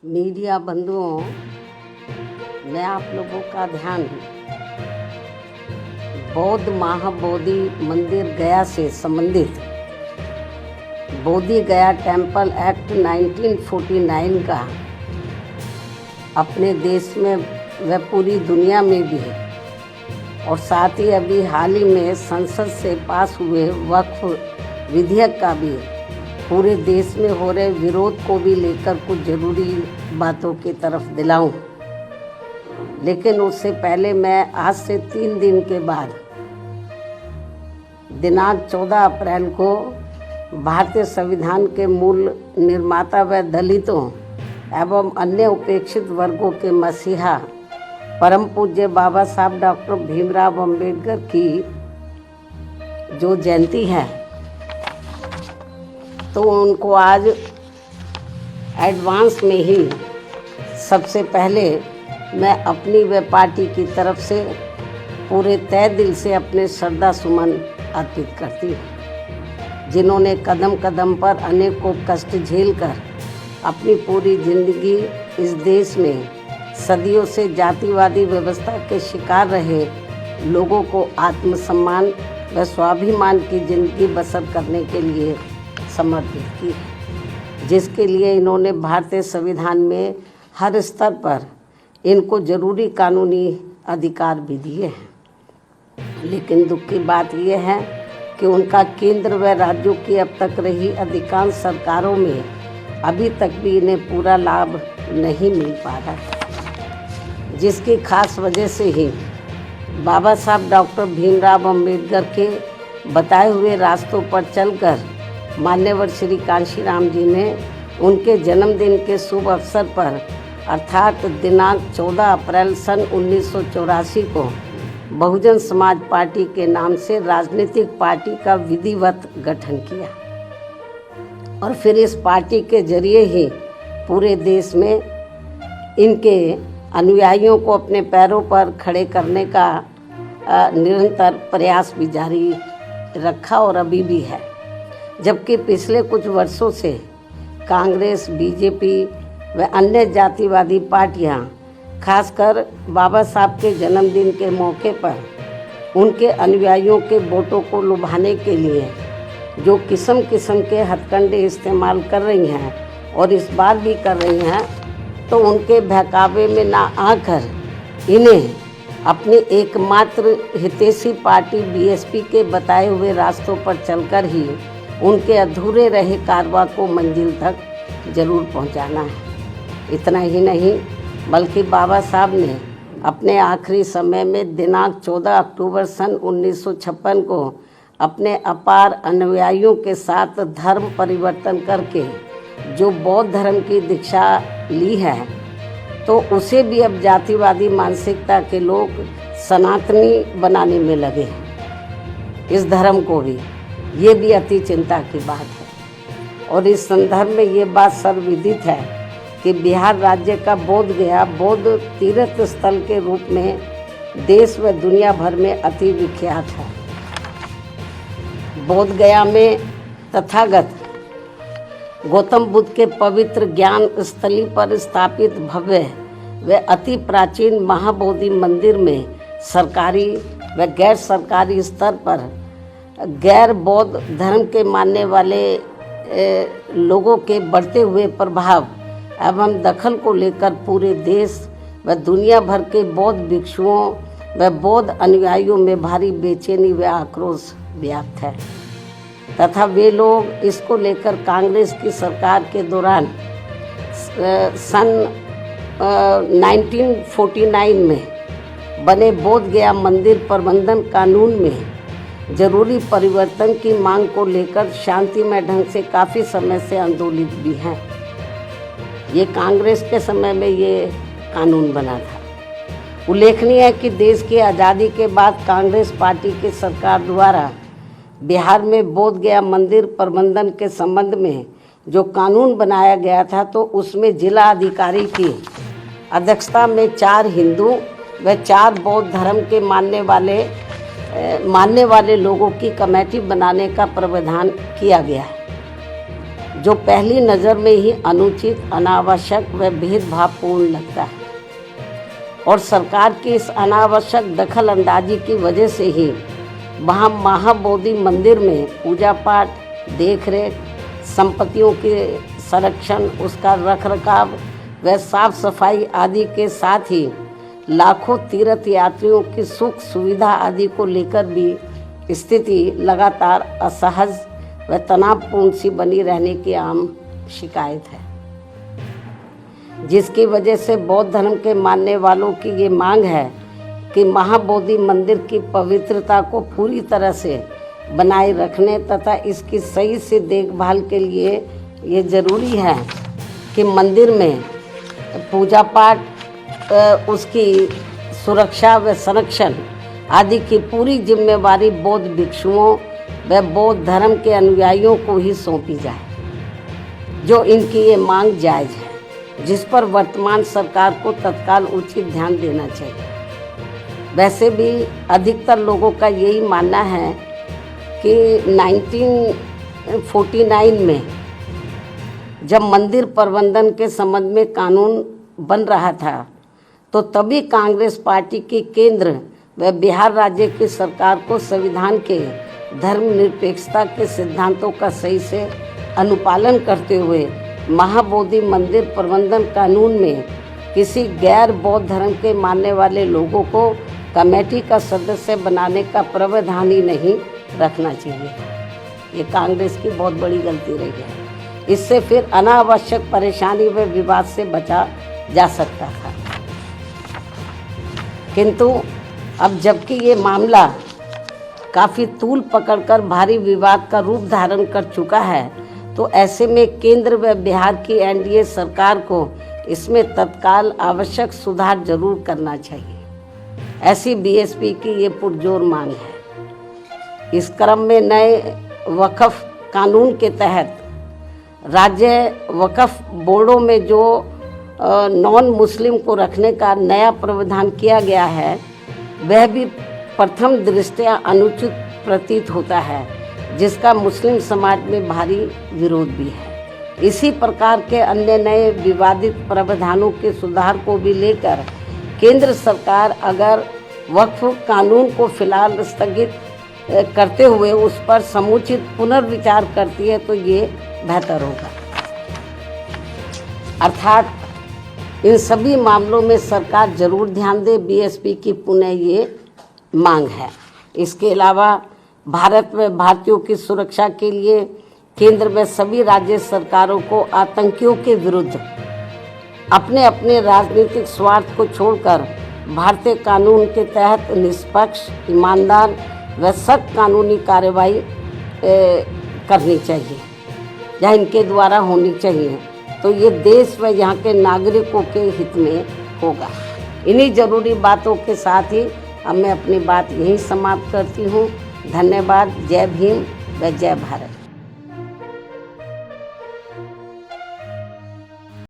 Media बंधुओं, मैं आप लोगों का ध्यान बौद्ध महाबोधि मंदिर गया से संबंधित बोधि गया टेम्पल एक्ट 1949 का अपने देश में व पूरी दुनिया में भी और साथ ही अभी हाल ही में संसद से पास हुए वक्फ विधेयक का भी पूरे देश में हो रहे विरोध को भी लेकर कुछ ज़रूरी बातों की तरफ दिलाऊं। लेकिन उससे पहले मैं आज से 3 दिन के बाद दिनांक 14 अप्रैल को भारतीय संविधान के मूल निर्माता व दलितों एवं अन्य उपेक्षित वर्गों के मसीहा परम पूज्य बाबा साहब डॉक्टर भीमराव अंबेडकर की जो जयंती है, तो उनको आज एडवांस में ही सबसे पहले मैं अपनी व पार्टी की तरफ से पूरे तहे दिल से अपने श्रद्धा सुमन अर्पित करती हूँ, जिन्होंने कदम कदम पर अनेकों कष्ट झेलकर अपनी पूरी जिंदगी इस देश में सदियों से जातिवादी व्यवस्था के शिकार रहे लोगों को आत्मसम्मान व स्वाभिमान की जिंदगी बसर करने के लिए समर्पित की है, जिसके लिए इन्होंने भारतीय संविधान में हर स्तर पर इनको जरूरी कानूनी अधिकार भी दिए हैं। लेकिन दुख की बात यह है कि उनका केंद्र व राज्यों की अब तक रही अधिकांश सरकारों में अभी तक भी इन्हें पूरा लाभ नहीं मिल पा रहा है, जिसकी खास वजह से ही बाबा साहब डॉक्टर भीमराव अंबेडकर के बताए हुए रास्तों पर चलकर मान्यवर श्री कांशीराम जी ने उनके जन्मदिन के शुभ अवसर पर अर्थात दिनांक 14 अप्रैल सन 1984 को बहुजन समाज पार्टी के नाम से राजनीतिक पार्टी का विधिवत गठन किया और फिर इस पार्टी के जरिए ही पूरे देश में इनके अनुयायियों को अपने पैरों पर खड़े करने का निरंतर प्रयास भी जारी रखा और अभी भी है। जबकि पिछले कुछ वर्षों से कांग्रेस, बीजेपी व अन्य जातिवादी पार्टियां खासकर बाबा साहब के जन्मदिन के मौके पर उनके अनुयायियों के वोटों को लुभाने के लिए जो किस्म किस्म के हथकंडे इस्तेमाल कर रही हैं और इस बार भी कर रही हैं, तो उनके बहकावे में ना आकर इन्हें अपनी एकमात्र हितैषी पार्टी बीएसपी के बताए हुए रास्तों पर चलकर ही उनके अधूरे रहे कारवां को मंजिल तक जरूर पहुंचाना है। इतना ही नहीं बल्कि बाबा साहब ने अपने आखिरी समय में दिनांक 14 अक्टूबर सन 1956 को अपने अपार अनुयायियों के साथ धर्म परिवर्तन करके जो बौद्ध धर्म की दीक्षा ली है, तो उसे भी अब जातिवादी मानसिकता के लोग सनातनी बनाने में लगे हैं। इस धर्म को भी ये भी अति चिंता की बात है। और इस संदर्भ में ये बात सर्वविदित है कि बिहार राज्य का बोध गया बौद्ध तीर्थ स्थल के रूप में देश व दुनिया भर में अति विख्यात है। बोध गया में तथागत गौतम बुद्ध के पवित्र ज्ञान स्थली पर स्थापित भव्य व अति प्राचीन महाबोधि मंदिर में सरकारी व गैर सरकारी स्तर पर गैर बौद्ध धर्म के मानने वाले लोगों के बढ़ते हुए प्रभाव एवं दखल को लेकर पूरे देश व दुनिया भर के बौद्ध भिक्षुओं व बौद्ध अनुयायियों में भारी बेचैनी व आक्रोश व्याप्त है तथा वे लोग इसको लेकर कांग्रेस की सरकार के दौरान सन 1949 में बने बोध गया मंदिर प्रबंधन कानून में जरूरी परिवर्तन की मांग को लेकर शांतिमय ढंग से काफ़ी समय से आंदोलित भी हैं। ये कांग्रेस के समय में ये कानून बना था। उल्लेखनीय है कि देश की आज़ादी के बाद कांग्रेस पार्टी की सरकार द्वारा बिहार में बोध गया मंदिर प्रबंधन के संबंध में जो कानून बनाया गया था, तो उसमें जिला अधिकारी की अध्यक्षता में 4 हिंदू व 4 बौद्ध धर्म के मानने वाले लोगों की कमेटी बनाने का प्रावधान किया गया है, जो पहली नज़र में ही अनुचित, अनावश्यक व भेदभावपूर्ण लगता है। और सरकार की इस अनावश्यक दखल अंदाजी की वजह से ही वहाँ महाबोधि मंदिर में पूजा पाठ, देखरेख, संपत्तियों के संरक्षण, उसका रखरखाव व साफ सफाई आदि के साथ ही लाखों तीर्थ यात्रियों की सुख सुविधा आदि को लेकर भी स्थिति लगातार असहज व तनावपूर्ण सी बनी रहने की आम शिकायत है, जिसकी वजह से बौद्ध धर्म के मानने वालों की ये मांग है कि महाबोधि मंदिर की पवित्रता को पूरी तरह से बनाए रखने तथा इसकी सही से देखभाल के लिए ये जरूरी है कि मंदिर में पूजा पाठ, उसकी सुरक्षा व संरक्षण आदि की पूरी जिम्मेवारी बौद्ध भिक्षुओं व बौद्ध धर्म के अनुयायियों को ही सौंपी जाए, जो इनकी ये मांग जायज़ है, जिस पर वर्तमान सरकार को तत्काल उचित ध्यान देना चाहिए। वैसे भी अधिकतर लोगों का यही मानना है कि 1949 में जब मंदिर प्रबंधन के संबंध में कानून बन रहा था तो तभी कांग्रेस पार्टी की केंद्र व बिहार राज्य की सरकार को संविधान के धर्मनिरपेक्षता के सिद्धांतों का सही से अनुपालन करते हुए महाबोधि मंदिर प्रबंधन कानून में किसी गैर बौद्ध धर्म के मानने वाले लोगों को कमेटी का सदस्य बनाने का प्रावधान ही नहीं रखना चाहिए। ये कांग्रेस की बहुत बड़ी गलती रही है। इससे फिर अनावश्यक परेशानी व विवाद से बचा जा सकता था। किंतु अब जबकि ये मामला काफ़ी तूल पकड़कर भारी विवाद का रूप धारण कर चुका है, तो ऐसे में केंद्र व बिहार की एनडीए सरकार को इसमें तत्काल आवश्यक सुधार जरूर करना चाहिए, ऐसी बीएसपी की ये पुरजोर मांग है। इस क्रम में नए वक्फ कानून के तहत राज्य वक्फ बोर्डों में जो नॉन मुस्लिम को रखने का नया प्रावधान किया गया है, वह भी प्रथम दृष्टया अनुचित प्रतीत होता है, जिसका मुस्लिम समाज में भारी विरोध भी है। इसी प्रकार के अन्य नए विवादित प्रावधानों के सुधार को भी लेकर केंद्र सरकार अगर वक्फ कानून को फिलहाल स्थगित करते हुए उस पर समुचित पुनर्विचार करती है तो ये बेहतर होगा। अर्थात इन सभी मामलों में सरकार जरूर ध्यान दे, बीएसपी की पुनः ये मांग है। इसके अलावा भारत में भारतीयों की सुरक्षा के लिए केंद्र में सभी राज्य सरकारों को आतंकियों के विरुद्ध अपने अपने राजनीतिक स्वार्थ को छोड़कर भारतीय कानून के तहत निष्पक्ष, ईमानदार व सख्त कानूनी कार्रवाई करनी चाहिए या इनके द्वारा होनी चाहिए, तो ये देश व यहाँ के नागरिकों के हित में होगा। इन्हीं जरूरी बातों के साथ ही अब मैं अपनी बात यहीं समाप्त करती हूँ। धन्यवाद। जय भीम व जय भारत।